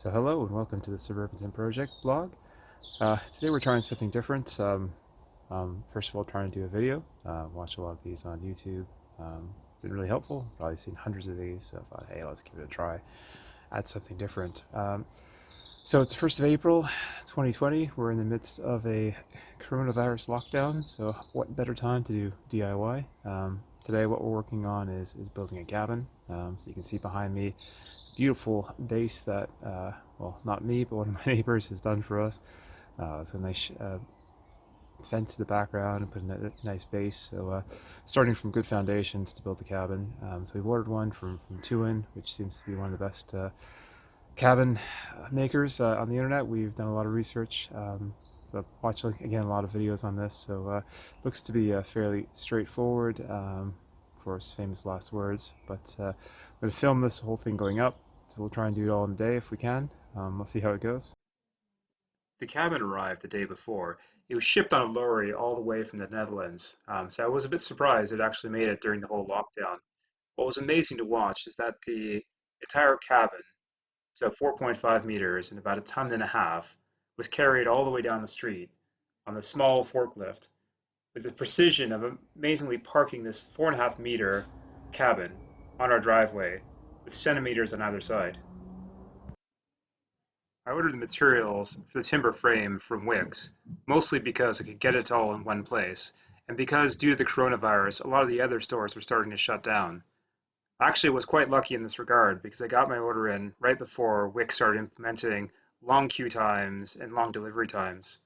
So hello and welcome to the Suburbitonproject blog. Today we're trying something different. First of all, trying to do a video. Watch a lot of these on YouTube. Been really helpful. Probably seen hundreds of these, so I thought, hey, let's give it a try. Add something different. So it's 1st of April, 2020. We're in the midst of a coronavirus lockdown, so what better time to do DIY? Today what we're working on is building a cabin. So you can see behind me beautiful base that, well, not me, but one of my neighbors has done for us. It's a nice fence in the background and put a nice base. So starting from good foundations to build the cabin. So we've ordered one from Tuin, which seems to be one of the best cabin makers on the internet. We've done a lot of research. So I've watched, again, a lot of videos on this. So looks to be fairly straightforward. Of course, famous last words. But I'm going to film this whole thing going up. So we'll try and do it all in a day if we can. Let's see how it goes. The cabin arrived the day before. It was shipped on a lorry all the way from the Netherlands. So I was a bit surprised it actually made it during the whole lockdown. What was amazing to watch is that the entire cabin, so 4.5 meters and about a ton and a half, was carried all the way down the street on the small forklift with the precision of amazingly parking this 4.5 meter cabin on our driveway with centimeters on either side. I ordered the materials for the timber frame from Wix, mostly because I could get it all in one place, and because due to the coronavirus, a lot of the other stores were starting to shut down. I actually was quite lucky in this regard because I got my order in right before Wix started implementing long queue times and long delivery times.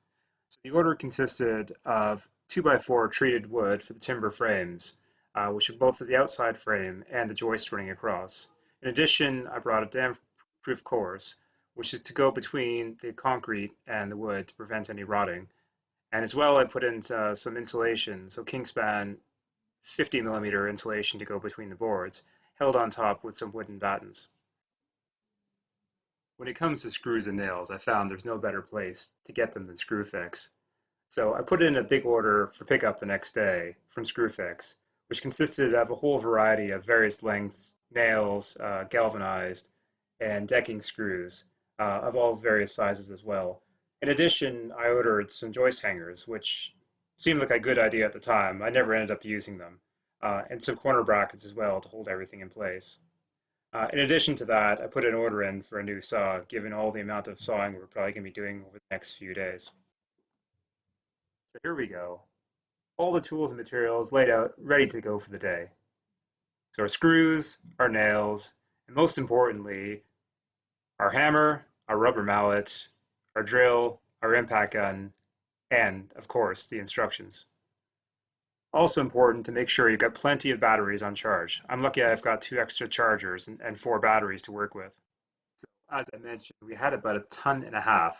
So the order consisted of 2x4 treated wood for the timber frames, which are both for the outside frame and the joist running across. In addition, I brought a damp-proof course, which is to go between the concrete and the wood to prevent any rotting. And as well, I put in some insulation, so Kingspan 50mm insulation to go between the boards, held on top with some wooden battens. When it comes to screws and nails, I found there's no better place to get them than Screwfix. So I put in a big order for pickup the next day from Screwfix, which consisted of a whole variety of various lengths, nails, galvanized, and decking screws of all various sizes as well. In addition, I ordered some joist hangers, which seemed like a good idea at the time. I never ended up using them, and some corner brackets as well to hold everything in place. In addition to that, I put an order in for a new saw, given all the amount of sawing we're probably going to be doing over the next few days. So here we go. All the tools and materials laid out, ready to go for the day. So our screws, our nails, and most importantly, our hammer, our rubber mallet, our drill, our impact gun, and, of course, the instructions. Also important to make sure you've got plenty of batteries on charge. I'm lucky I've got 2 extra chargers and 4 batteries to work with. So, as I mentioned, we had about a ton and a half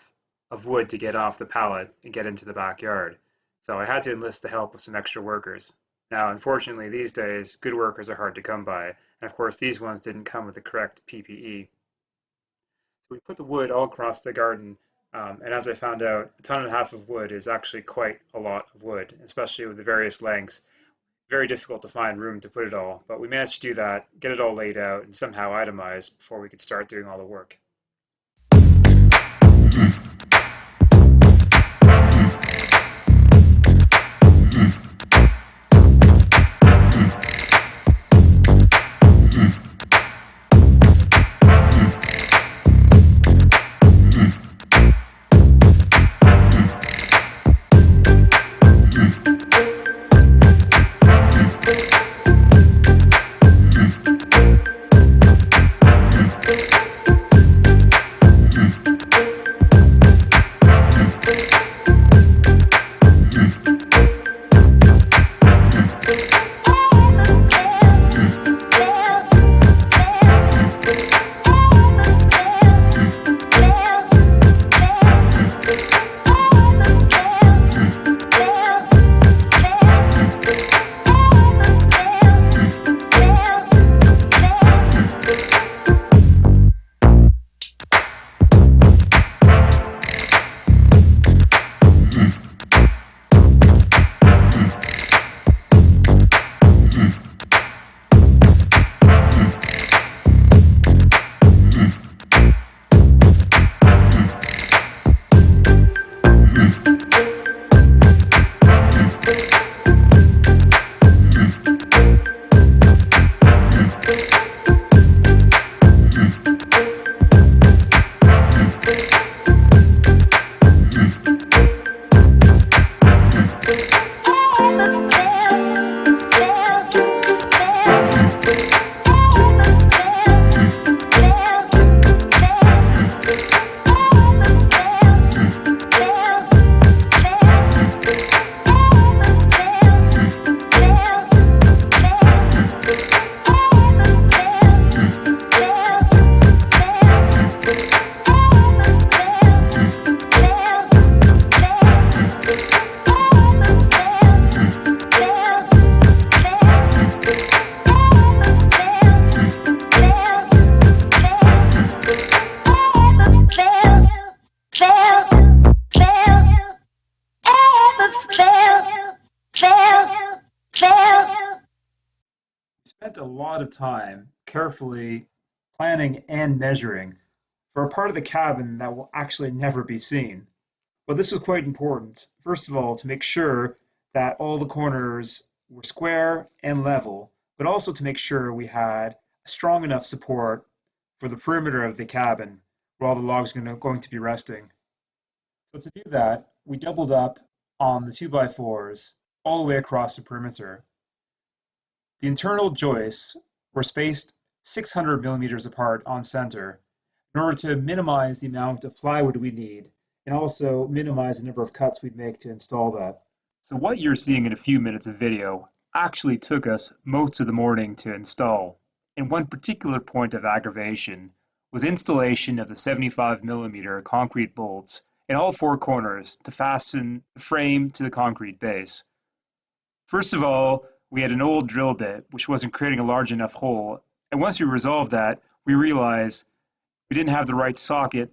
of wood to get off the pallet and get into the backyard. So I had to enlist the help of some extra workers. Now, unfortunately, these days, good workers are hard to come by. And of course, these ones didn't come with the correct PPE. So we put the wood all across the garden. And as I found out, a ton and a half of wood is actually quite a lot of wood, especially with the various lengths. Very difficult to find room to put it all. But we managed to do that, get it all laid out, and somehow itemized before we could start doing all the work. We spent a lot of time carefully planning and measuring for a part of the cabin that will actually never be seen. But this was quite important, first of all, to make sure that all the corners were square and level, but also to make sure we had a strong enough support for the perimeter of the cabin where all the logs are going to be resting. So to do that, we doubled up on the 2x4s all the way across the perimeter. The internal joists were spaced 600 millimeters apart on center in order to minimize the amount of plywood we need and also minimize the number of cuts we'd make to install that. So what you're seeing in a few minutes of video actually took us most of the morning to install. And one particular point of aggravation was installation of the 75 millimeter concrete bolts in all four corners to fasten the frame to the concrete base. First of all, we had an old drill bit which wasn't creating a large enough hole, and once we resolved that, we realized we didn't have the right socket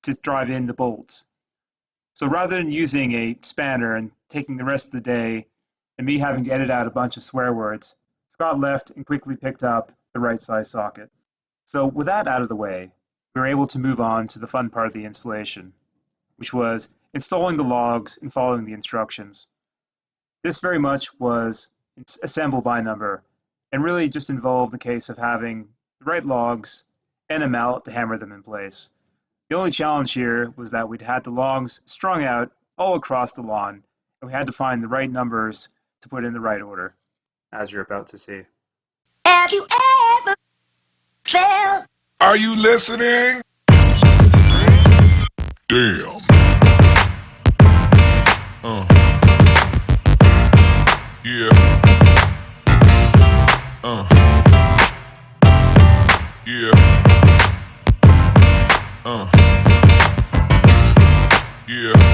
to drive in the bolts. So rather than using a spanner and taking the rest of the day and me having to edit out a bunch of swear words, Scott left and quickly picked up the right size socket. So with that out of the way, we were able to move on to the fun part of the installation, which was installing the logs and following the instructions. This very much was assemble by number and really just involved the case of having the right logs and a mallet to hammer them in place. The only challenge here was that we'd had the logs strung out all across the lawn, and we had to find the right numbers to put in the right order, as you're about to see. Have you ever felt? Are you listening? Damn. Yeah. Yeah. Yeah.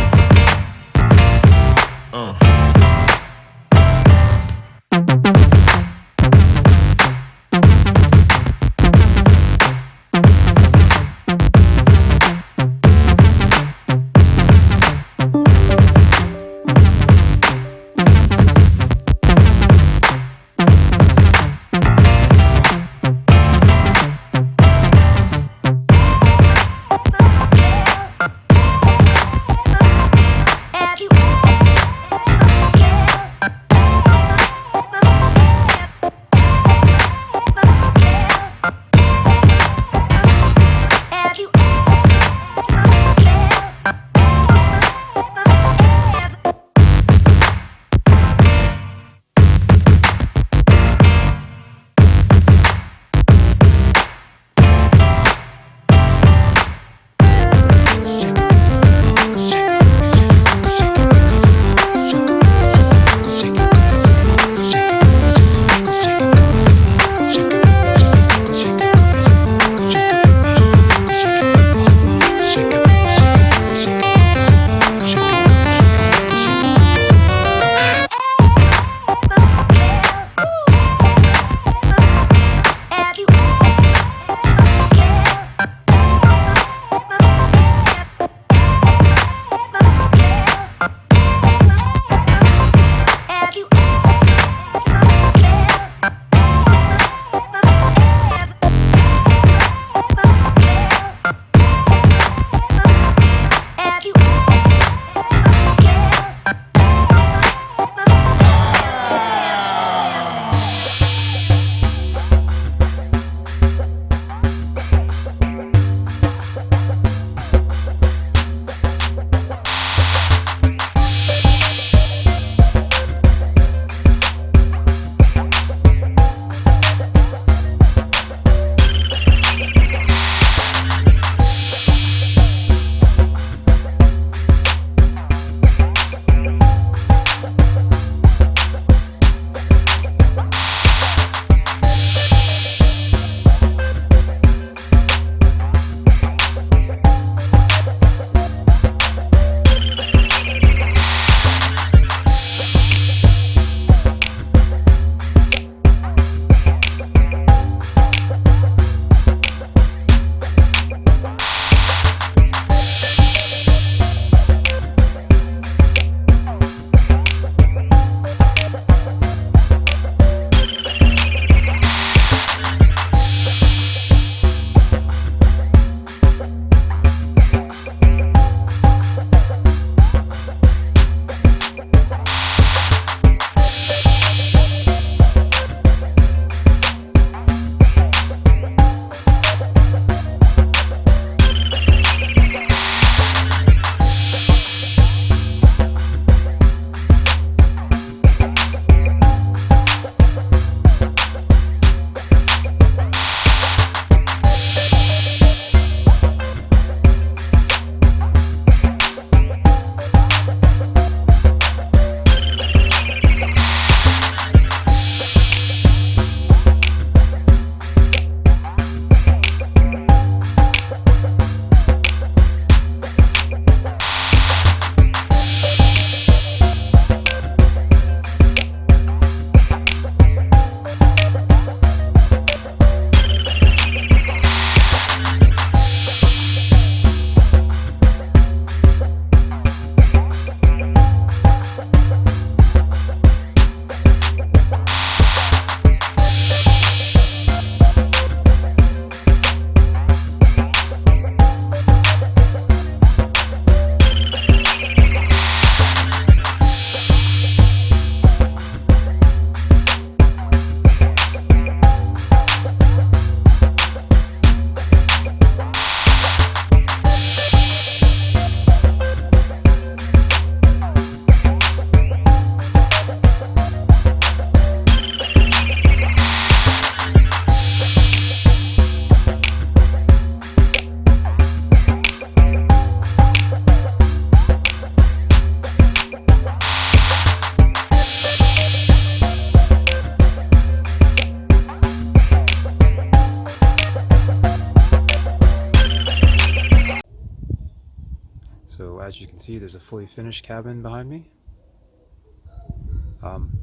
as you can see, there's a fully finished cabin behind me.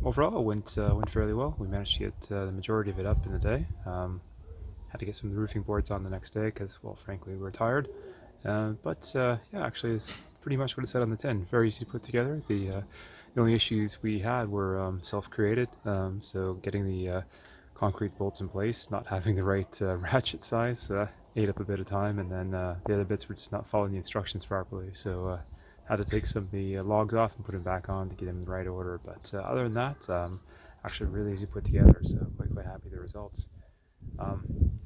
Overall, it went fairly well. We managed to get the majority of it up in the day. Had to get some of the roofing boards on the next day because, well, frankly, we were tired. But yeah, actually, it's pretty much what it said on the tin. Very easy to put together. The only issues we had were self-created. So getting the concrete bolts in place, not having the right ratchet size, ate up a bit of time, and then the other bits were just not following the instructions properly. So had to take some of the logs off and put them back on to get them in the right order. But other than that, actually really easy to put together. So quite happy with the results.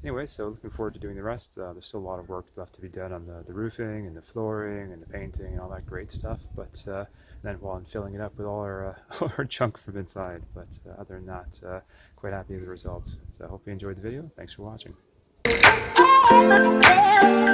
Anyway, so looking forward to doing the rest. There's still a lot of work left to be done on the roofing and the flooring and the painting and all that great stuff. But then while I'm filling it up with all our, all our junk from inside. But other than that, quite happy with the results. So I hope you enjoyed the video. Thanks for watching. ever felt